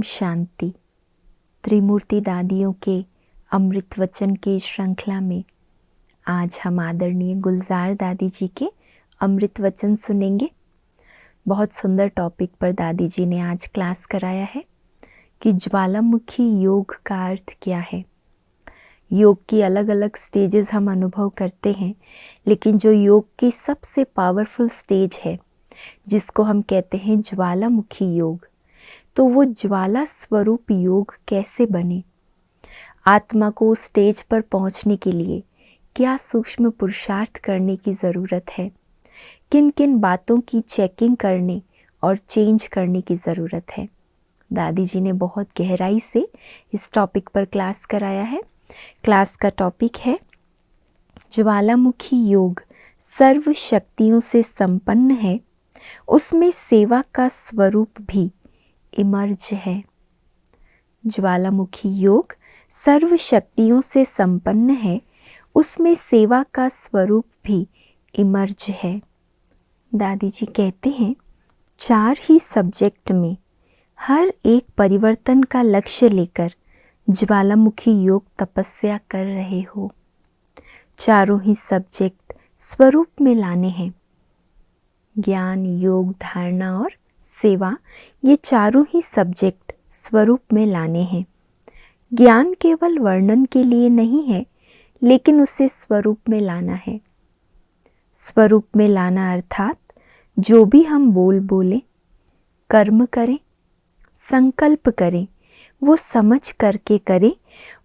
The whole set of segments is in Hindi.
ओम शांति। त्रिमूर्ति दादियों के अमृत वचन की श्रृंखला में आज हम आदरणीय गुलजार दादी जी के अमृत वचन सुनेंगे। बहुत सुंदर टॉपिक पर दादी जी ने आज क्लास कराया है कि ज्वालामुखी योग का अर्थ क्या है। योग की अलग अलग स्टेजेस हम अनुभव करते हैं, लेकिन जो योग की सबसे पावरफुल स्टेज है जिसको हम कहते हैं ज्वालामुखी योग, तो वो ज्वाला स्वरूप योग कैसे बने, आत्मा को उस स्टेज पर पहुंचने के लिए क्या सूक्ष्म पुरुषार्थ करने की ज़रूरत है, किन किन बातों की चेकिंग करने और चेंज करने की ज़रूरत है। दादी जी ने बहुत गहराई से इस टॉपिक पर क्लास कराया है। क्लास का टॉपिक है ज्वालामुखी योग सर्व शक्तियों से संपन्न है, उसमें सेवा का स्वरूप भी इमर्ज है। ज्वालामुखी योग सर्व शक्तियों से संपन्न है, उसमें सेवा का स्वरूप भी इमर्ज है। दादी जी कहते हैं 4 ही सब्जेक्ट में हर एक परिवर्तन का लक्ष्य लेकर ज्वालामुखी योग तपस्या कर रहे हो। चारों ही सब्जेक्ट स्वरूप में लाने हैं। ज्ञान, योग, धारणा और सेवा, ये चारों ही सब्जेक्ट स्वरूप में लाने हैं। ज्ञान केवल वर्णन के लिए नहीं है, लेकिन उसे स्वरूप में लाना है। स्वरूप में लाना अर्थात जो भी हम बोले, कर्म करें, संकल्प करें, वो समझ करके करें,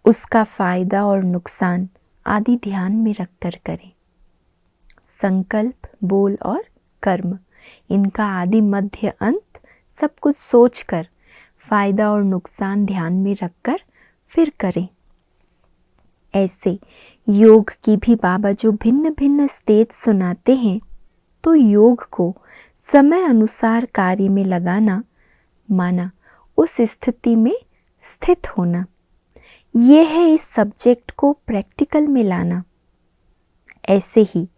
उसका फायदा और नुकसान आदि ध्यान में रखकर करें। संकल्प, बोल और कर्म, इनका आदि मध्य अंत सब कुछ सोचकर, फायदा और नुकसान ध्यान में रखकर फिर करें। ऐसे योग की भी बाबा जो भिन्न भिन्न स्टेज सुनाते हैं, तो योग को समय अनुसार कार्य में लगाना माना उस स्थिति में स्थित होना, ये है इस सब्जेक्ट को प्रैक्टिकल में लाना। ऐसे ही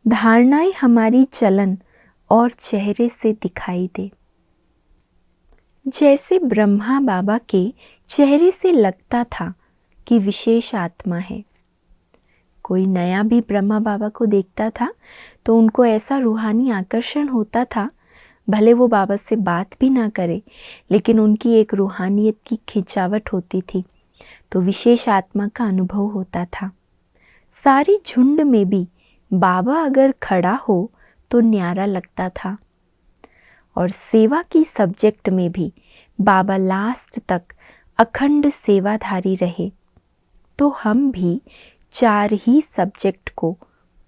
धारणाएं हमारी चलन और चेहरे से दिखाई दे। जैसे ब्रह्मा बाबा के चेहरे से लगता था कि विशेष आत्मा है। कोई नया भी ब्रह्मा बाबा को देखता था तो उनको ऐसा रूहानी आकर्षण होता था, भले वो बाबा से बात भी ना करे, लेकिन उनकी एक रूहानियत की खिंचावट होती थी, तो विशेष आत्मा का अनुभव होता था। सारी झुंड में भी बाबा अगर खड़ा हो तो न्यारा लगता था। और सेवा की सब्जेक्ट में भी बाबा लास्ट तक अखंड सेवाधारी रहे, तो हम भी 4 ही सब्जेक्ट को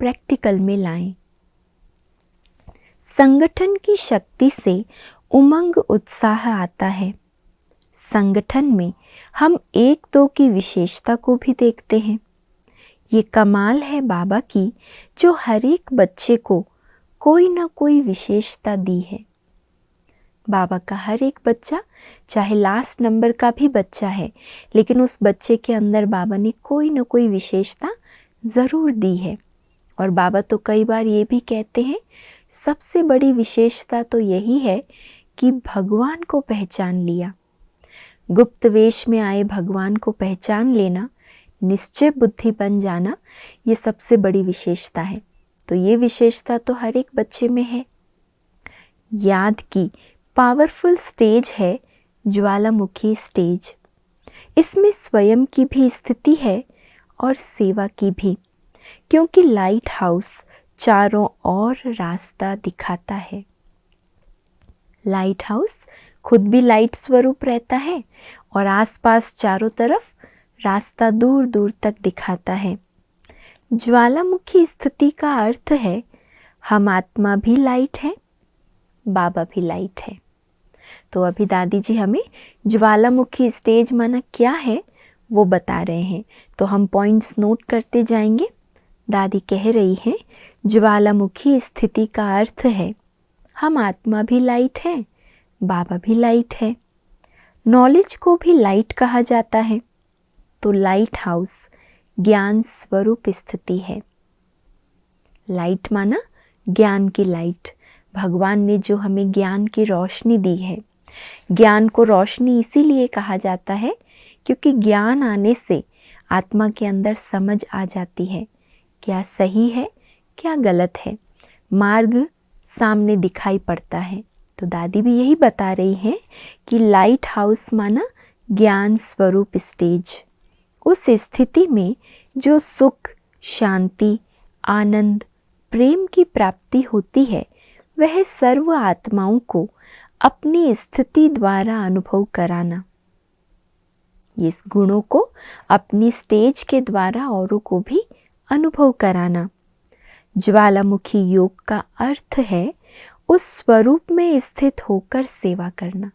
प्रैक्टिकल में लाएं। संगठन की शक्ति से उमंग उत्साह आता है। संगठन में हम 1-2 की विशेषता को भी देखते हैं। ये कमाल है बाबा की जो हर एक बच्चे को कोई ना कोई विशेषता दी है। बाबा का हर एक बच्चा चाहे लास्ट नंबर का भी बच्चा है, लेकिन उस बच्चे के अंदर बाबा ने कोई ना कोई विशेषता ज़रूर दी है। और बाबा तो कई बार ये भी कहते हैं सबसे बड़ी विशेषता तो यही है कि भगवान को पहचान लिया। गुप्त वेश में आए भगवान को पहचान लेना, निश्चय बुद्धि बन जाना, ये सबसे बड़ी विशेषता है। तो ये विशेषता तो हर एक बच्चे में है। याद की पावरफुल स्टेज है ज्वालामुखी स्टेज। इसमें स्वयं की भी स्थिति है और सेवा की भी, क्योंकि लाइट हाउस चारों ओर रास्ता दिखाता है। लाइट हाउस खुद भी लाइट स्वरूप रहता है और आसपास चारों तरफ रास्ता दूर दूर तक दिखाता है। ज्वालामुखी स्थिति का अर्थ है हम आत्मा भी लाइट है, बाबा भी लाइट है। तो अभी दादी जी हमें ज्वालामुखी स्टेज माना क्या है वो बता रहे हैं, तो हम पॉइंट्स नोट करते जाएंगे। दादी कह रही हैं ज्वालामुखी स्थिति का अर्थ है हम आत्मा भी लाइट है, बाबा भी लाइट है। नॉलेज को भी लाइट कहा जाता है, तो लाइट हाउस ज्ञान स्वरूप स्थिति है। लाइट माना ज्ञान की लाइट, भगवान ने जो हमें ज्ञान की रोशनी दी है, ज्ञान को रोशनी इसीलिए कहा जाता है क्योंकि ज्ञान आने से आत्मा के अंदर समझ आ जाती है क्या सही है क्या गलत है, मार्ग सामने दिखाई पड़ता है। तो दादी भी यही बता रही हैं कि लाइट हाउस माना ज्ञान स्वरूप स्टेज, उस स्थिति में जो सुख, शांति, आनंद, प्रेम की प्राप्ति होती है वह सर्व आत्माओं को अपनी स्थिति द्वारा अनुभव कराना, इस गुणों को अपनी स्टेज के द्वारा औरों को भी अनुभव कराना। ज्वालामुखी योग का अर्थ है उस स्वरूप में स्थित होकर सेवा करना।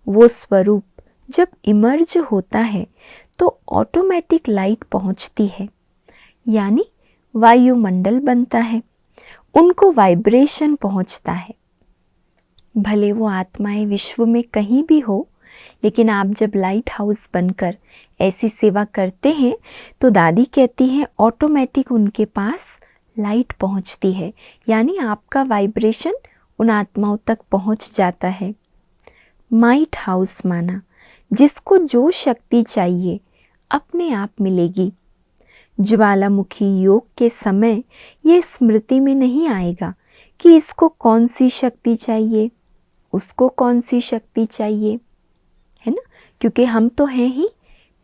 वो स्वरूप जब इमर्ज होता है तो ऑटोमेटिक लाइट पहुंचती है, यानी वायुमंडल बनता है, उनको वाइब्रेशन पहुंचता है। भले वो आत्माएं विश्व में कहीं भी हो, लेकिन आप जब लाइट हाउस बनकर ऐसी सेवा करते हैं तो दादी कहती हैं ऑटोमेटिक उनके पास लाइट पहुंचती है, यानी आपका वाइब्रेशन उन आत्माओं तक पहुंच जाता है। माइट हाउस माना जिसको जो शक्ति चाहिए अपने आप मिलेगी। ज्वालामुखी योग के समय ये स्मृति में नहीं आएगा कि इसको कौन सी शक्ति चाहिए, उसको कौन सी शक्ति चाहिए, है ना, क्योंकि हम तो हैं ही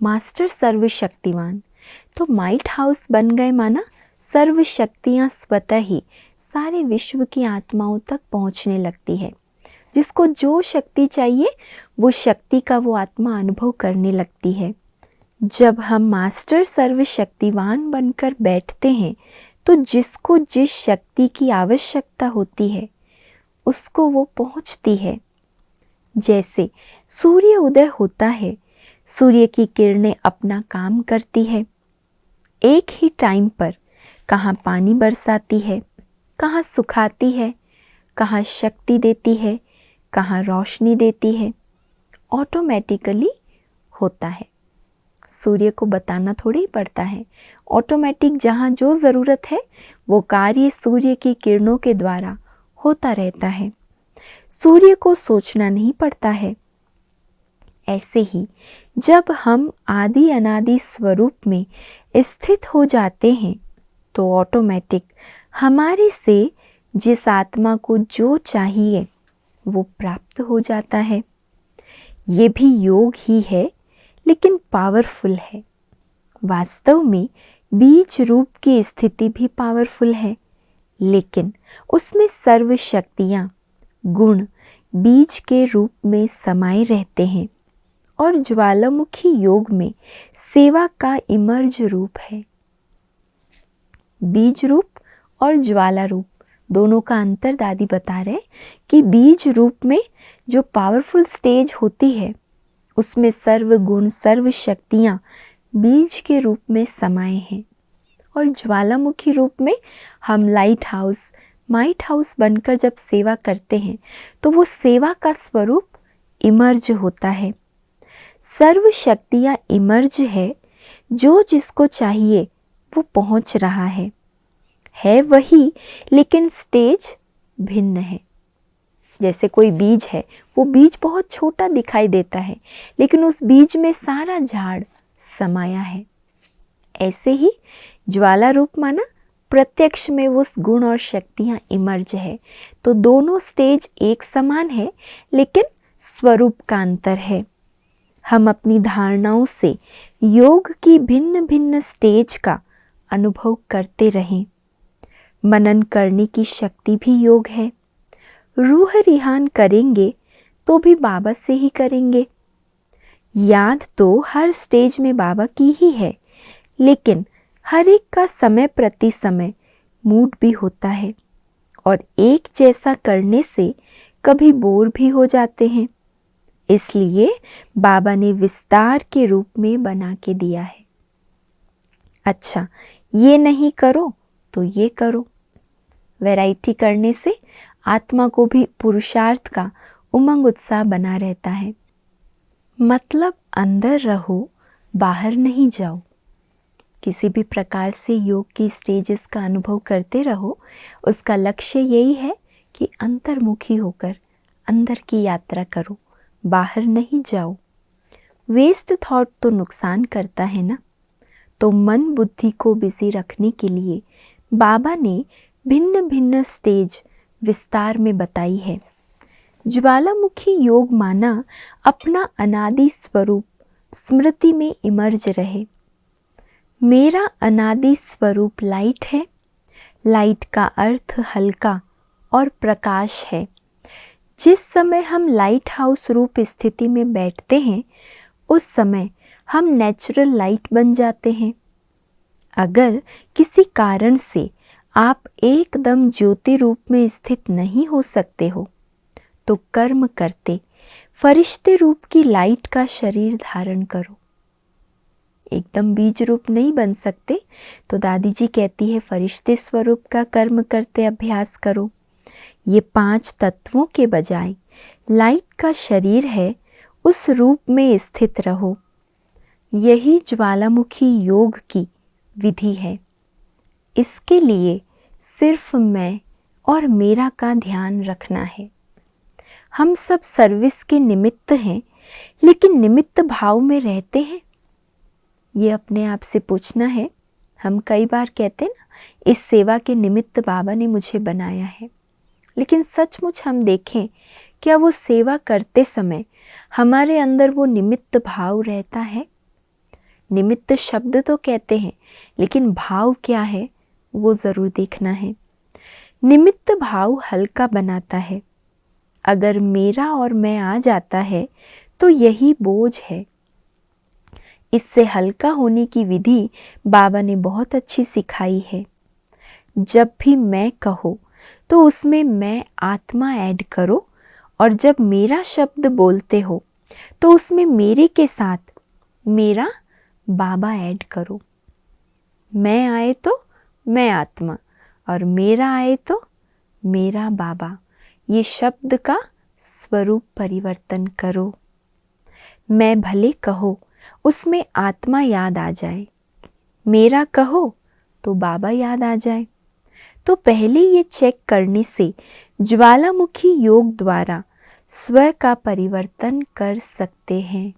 मास्टर सर्वशक्तिवान। तो माइट हाउस बन गए माना सर्व शक्तियाँ स्वतः ही सारे विश्व की आत्माओं तक पहुँचने लगती है। जिसको जो शक्ति चाहिए वो शक्ति का वो आत्मा अनुभव करने लगती है। जब हम मास्टर सर्वशक्तिवान बनकर बैठते हैं तो जिसको जिस शक्ति की आवश्यकता होती है उसको वो पहुँचती है। जैसे सूर्य उदय होता है, सूर्य की किरणें अपना काम करती है, एक ही टाइम पर कहाँ पानी बरसाती है, कहाँ सुखाती है, कहाँ शक्ति देती है, कहाँ रोशनी देती है, ऑटोमेटिकली होता है। सूर्य को बताना थोड़ी ही पड़ता है, ऑटोमेटिक जहाँ जो ज़रूरत है वो कार्य सूर्य की किरणों के द्वारा होता रहता है, सूर्य को सोचना नहीं पड़ता है। ऐसे ही जब हम आदि अनादि स्वरूप में स्थित हो जाते हैं तो ऑटोमेटिक हमारे से जिस आत्मा को जो चाहिए वो प्राप्त हो जाता है। ये भी योग ही है लेकिन पावरफुल है। वास्तव में बीज रूप की स्थिति भी पावरफुल है, लेकिन उसमें सर्व शक्तियाँ, गुण बीज के रूप में समाये रहते हैं और ज्वालामुखी योग में सेवा का इमर्ज रूप है। बीज रूप और ज्वाला रूप दोनों का अंतर दादी बता रहे कि बीज रूप में जो पावरफुल स्टेज होती है उसमें सर्व गुण सर्व शक्तियाँ बीज के रूप में समाये हैं, और ज्वालामुखी रूप में हम लाइट हाउस माइट हाउस बनकर जब सेवा करते हैं तो वो सेवा का स्वरूप इमर्ज होता है। सर्व शक्तियाँ इमर्ज है, जो जिसको चाहिए वो पहुँच रहा है वही, लेकिन स्टेज भिन्न है। जैसे कोई बीज है, वो बीज बहुत छोटा दिखाई देता है लेकिन उस बीज में सारा झाड़ समाया है। ऐसे ही ज्वाला रूप माना प्रत्यक्ष में वो गुण और शक्तियाँ इमर्ज है, तो दोनों स्टेज एक समान है लेकिन स्वरूप का अंतर है। हम अपनी धारणाओं से योग की भिन्न भिन्न स्टेज का अनुभव करते रहें। मनन करने की शक्ति भी योग है। रूह रिहान करेंगे तो भी बाबा से ही करेंगे। याद तो हर स्टेज में बाबा की ही है, लेकिन हर एक का समय प्रति समय मूड भी होता है और एक जैसा करने से कभी बोर भी हो जाते हैं। इसलिए बाबा ने विस्तार के रूप में बना के दिया है। अच्छा, ये नहीं करो तो ये करो। वैरायटी करने से आत्मा को भी पुरुषार्थ का उमंग उत्साह बना रहता है। मतलब अंदर रहो, बाहर नहीं जाओ। किसी भी प्रकार से योग की स्टेजेस का अनुभव करते रहो। उसका लक्ष्य यही है कि अंतर्मुखी होकर अंदर की यात्रा करो, बाहर नहीं जाओ। वेस्ट थॉट तो नुकसान करता है ना। तो मन बुद्धि को बिजी रखने के लिए बाबा ने भिन्न भिन्न स्टेज विस्तार में बताई है। ज्वालामुखी योग माना अपना अनादि स्वरूप स्मृति में इमर्ज रहे। मेरा अनादि स्वरूप लाइट है। लाइट का अर्थ हल्का और प्रकाश है। जिस समय हम लाइट हाउस रूप स्थिति में बैठते हैं उस समय हम नेचुरल लाइट बन जाते हैं। अगर किसी कारण से आप एकदम ज्योति रूप में स्थित नहीं हो सकते हो तो कर्म करते फरिश्ते रूप की लाइट का शरीर धारण करो। एकदम बीज रूप नहीं बन सकते तो दादी जी कहती है फरिश्ते स्वरूप का कर्म करते अभ्यास करो। ये 5 तत्वों के बजाय लाइट का शरीर है, उस रूप में स्थित रहो। यही ज्वालामुखी योग की विधि है। इसके लिए सिर्फ मैं और मेरा का ध्यान रखना है। हम सब सर्विस के निमित्त हैं, लेकिन निमित्त भाव में रहते हैं? ये अपने आप से पूछना है। हम कई बार कहते हैं ना, इस सेवा के निमित्त बाबा ने मुझे बनाया है, लेकिन सचमुच हम देखें क्या वो सेवा करते समय हमारे अंदर वो निमित्त भाव रहता है? निमित्त शब्द तो कहते हैं, लेकिन भाव क्या है वो ज़रूर देखना है। निमित्त भाव हल्का बनाता है। अगर मेरा और मैं आ जाता है तो यही बोझ है। इससे हल्का होने की विधि बाबा ने बहुत अच्छी सिखाई है। जब भी मैं कहो तो उसमें मैं आत्मा ऐड करो, और जब मेरा शब्द बोलते हो तो उसमें मेरे के साथ मेरा बाबा ऐड करो। मैं आए तो मैं आत्मा और मेरा आए तो मेरा बाबा। ये शब्द का स्वरूप परिवर्तन करो। मैं भले कहो उसमें आत्मा याद आ जाए, मेरा कहो तो बाबा याद आ जाए। तो पहले ये चेक करने से ज्वालामुखी योग द्वारा स्व का परिवर्तन कर सकते हैं।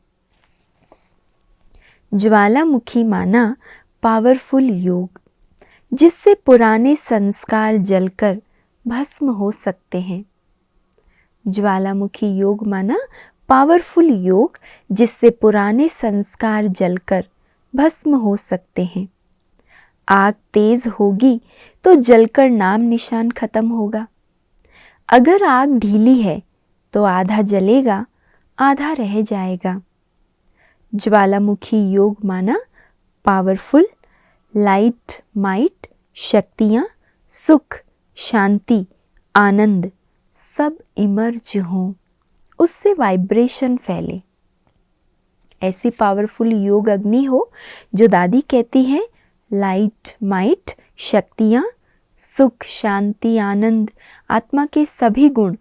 ज्वालामुखी माना पावरफुल योग, जिससे पुराने संस्कार जलकर भस्म हो सकते हैं। ज्वालामुखी योग माना पावरफुल योग, जिससे पुराने संस्कार जलकर भस्म हो सकते हैं। आग तेज होगी तो जलकर नाम निशान खत्म होगा। अगर आग ढीली है तो आधा जलेगा, आधा रह जाएगा। ज्वालामुखी योग माना पावरफुल, लाइट, माइट, शक्तियाँ, सुख, शांति, आनंद सब इमर्ज हों, उससे वाइब्रेशन फैले। ऐसी पावरफुल योग अग्नि हो जो दादी कहती है लाइट, माइट, शक्तियाँ, सुख, शांति, आनंद, आत्मा के सभी गुण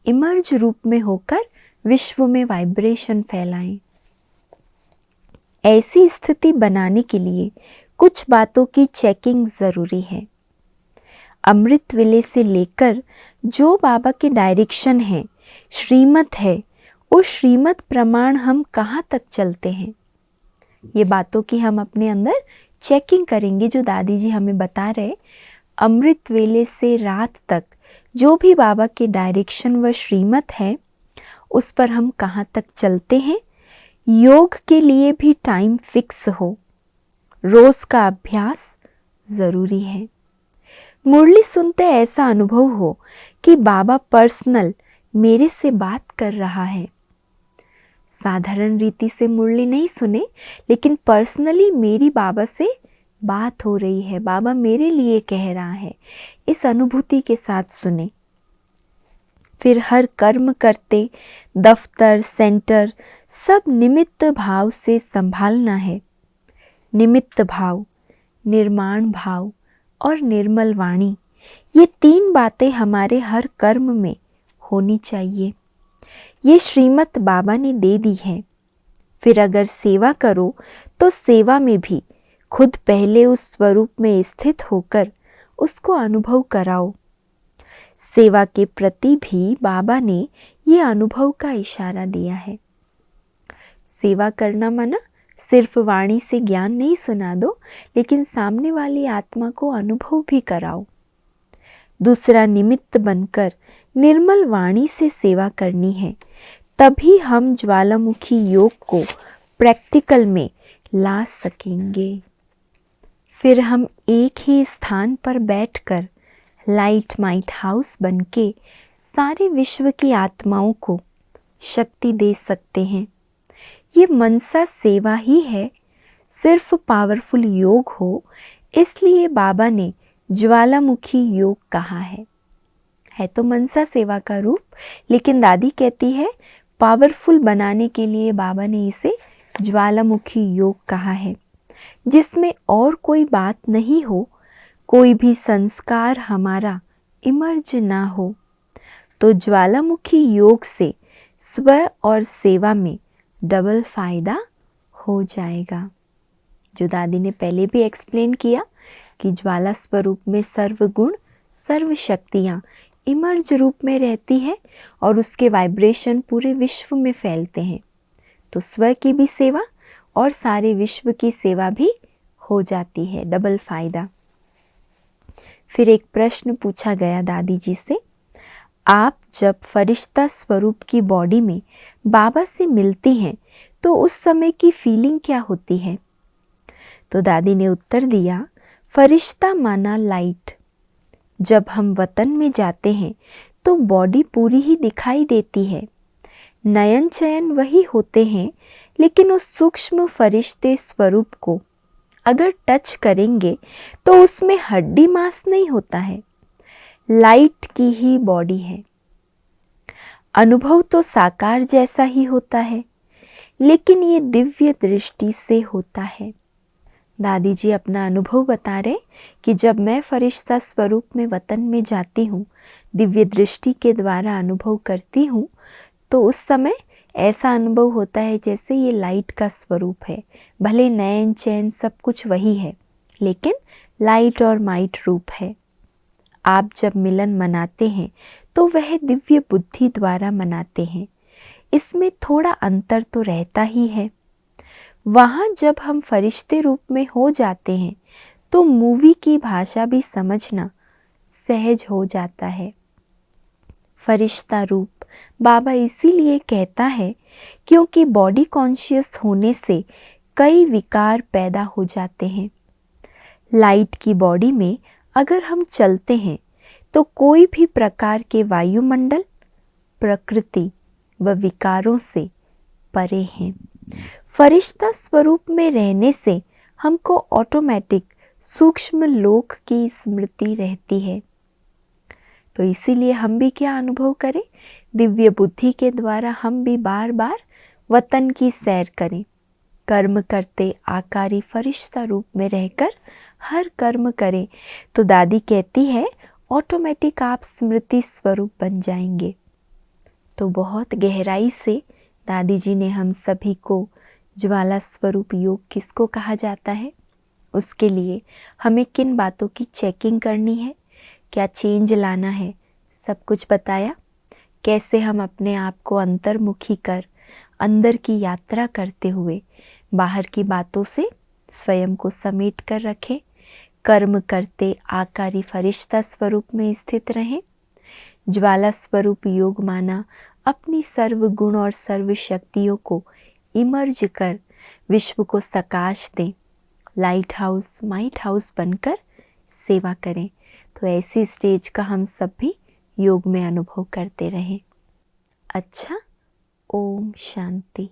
इमर्ज रूप में होकर विश्व में वाइब्रेशन फैलाएं। ऐसी स्थिति बनाने के लिए कुछ बातों की चेकिंग ज़रूरी है। अमृत वेले से लेकर जो बाबा के डायरेक्शन है, श्रीमत है, उस श्रीमत प्रमाण हम कहाँ तक चलते हैं, ये बातों की हम अपने अंदर चेकिंग करेंगे। जो दादी जी हमें बता रहे, अमृत वेले से रात तक जो भी बाबा के डायरेक्शन व श्रीमत है उस पर हम कहाँ तक चलते हैं। योग के लिए भी टाइम फिक्स हो, रोज़ का अभ्यास ज़रूरी है। मुरली सुनते ऐसा अनुभव हो कि बाबा पर्सनल मेरे से बात कर रहा है। साधारण रीति से मुरली नहीं सुने, लेकिन पर्सनली मेरी बाबा से बात हो रही है, बाबा मेरे लिए कह रहा है, इस अनुभूति के साथ सुने। फिर हर कर्म करते दफ्तर, सेंटर सब निमित्त भाव से संभालना है। निमित्त भाव, निर्माण भाव और निर्मल वाणी, ये 3 बातें हमारे हर कर्म में होनी चाहिए। ये श्रीमत बाबा ने दे दी है। फिर अगर सेवा करो तो सेवा में भी खुद पहले उस स्वरूप में स्थित होकर उसको अनुभव कराओ। सेवा के प्रति भी बाबा ने ये अनुभव का इशारा दिया है। सेवा करना माना सिर्फ वाणी से ज्ञान नहीं सुना दो, लेकिन सामने वाली आत्मा को अनुभव भी कराओ। दूसरा निमित्त बनकर निर्मल वाणी से सेवा करनी है, तभी हम ज्वालामुखी योग को प्रैक्टिकल में ला सकेंगे। फिर हम एक ही स्थान पर बैठकर लाइट माइट हाउस बनके सारे विश्व की आत्माओं को शक्ति दे सकते हैं। ये मनसा सेवा ही है, सिर्फ पावरफुल योग हो, इसलिए बाबा ने ज्वालामुखी योग कहा है तो मनसा सेवा का रूप, लेकिन दादी कहती है पावरफुल बनाने के लिए बाबा ने इसे ज्वालामुखी योग कहा है, जिसमें और कोई बात नहीं हो, कोई भी संस्कार हमारा इमर्ज ना हो। तो ज्वालामुखी योग से स्व और सेवा में डबल फायदा हो जाएगा। जो दादी ने पहले भी एक्सप्लेन किया कि ज्वाला स्वरूप में सर्व गुण सर्व शक्तियाँ इमर्ज रूप में रहती हैं और उसके वाइब्रेशन पूरे विश्व में फैलते हैं। तो स्व की भी सेवा और सारे विश्व की सेवा भी हो जाती है, डबल फायदा। फिर एक प्रश्न पूछा गया दादी जी से, आप जब फरिश्ता स्वरूप की बॉडी में बाबा से मिलती हैं तो उस समय की फीलिंग क्या होती है? तो दादी ने उत्तर दिया, फरिश्ता माना लाइट। जब हम वतन में जाते हैं तो बॉडी पूरी ही दिखाई देती है, नयन चयन वही होते हैं, लेकिन उस सूक्ष्म फरिश्ते स्वरूप को अगर टच करेंगे तो उसमें हड्डी मांस नहीं होता है, लाइट की ही बॉडी है। अनुभव तो साकार जैसा ही होता है, लेकिन ये दिव्य दृष्टि से होता है। दादी जी अपना अनुभव बता रहे कि जब मैं फरिश्ता स्वरूप में वतन में जाती हूँ, दिव्य दृष्टि के द्वारा अनुभव करती हूँ, तो उस समय ऐसा अनुभव होता है जैसे ये लाइट का स्वरूप है। भले नयन चैन सब कुछ वही है, लेकिन लाइट और माइट रूप है। आप जब मिलन मनाते हैं तो वह दिव्य बुद्धि द्वारा मनाते हैं, इसमें थोड़ा अंतर तो रहता ही है। वहाँ जब हम फरिश्ते रूप में हो जाते हैं तो मूवी की भाषा भी समझना सहज हो जाता है। फरिश्ता रूप बाबा इसीलिए कहता है क्योंकि बॉडी कॉन्शियस होने से कई विकार पैदा हो जाते हैं। लाइट की बॉडी में अगर हम चलते हैं तो कोई भी प्रकार के वायुमंडल, प्रकृति व विकारों से परे हैं। फरिश्ता स्वरूप में रहने से हमको ऑटोमेटिक सूक्ष्म लोक की स्मृति रहती है। तो इसीलिए हम भी क्या अनुभव करें, दिव्य बुद्धि के द्वारा हम भी बार बार वतन की सैर करें, कर्म करते आकारी फरिश्ता रूप में रहकर हर कर्म करें। तो दादी कहती है ऑटोमेटिक आप स्मृति स्वरूप बन जाएंगे। तो बहुत गहराई से दादी जी ने हम सभी को ज्वाला स्वरूप योग किसको कहा जाता है, उसके लिए हमें किन बातों की चेकिंग करनी है, क्या चेंज लाना है, सब कुछ बताया। कैसे हम अपने आप को अंतर्मुखी कर अंदर की यात्रा करते हुए बाहर की बातों से स्वयं को समेट कर रखें, कर्म करते आकारी फरिश्ता स्वरूप में स्थित रहें। ज्वाला स्वरूप योग माना अपनी सर्व गुण और सर्व शक्तियों को इमर्ज कर विश्व को सकाश दें, लाइट हाउस माइट हाउस बनकर सेवा करें। तो ऐसी स्टेज का हम सब भी योग में अनुभव करते रहें। अच्छा, ओम शांति।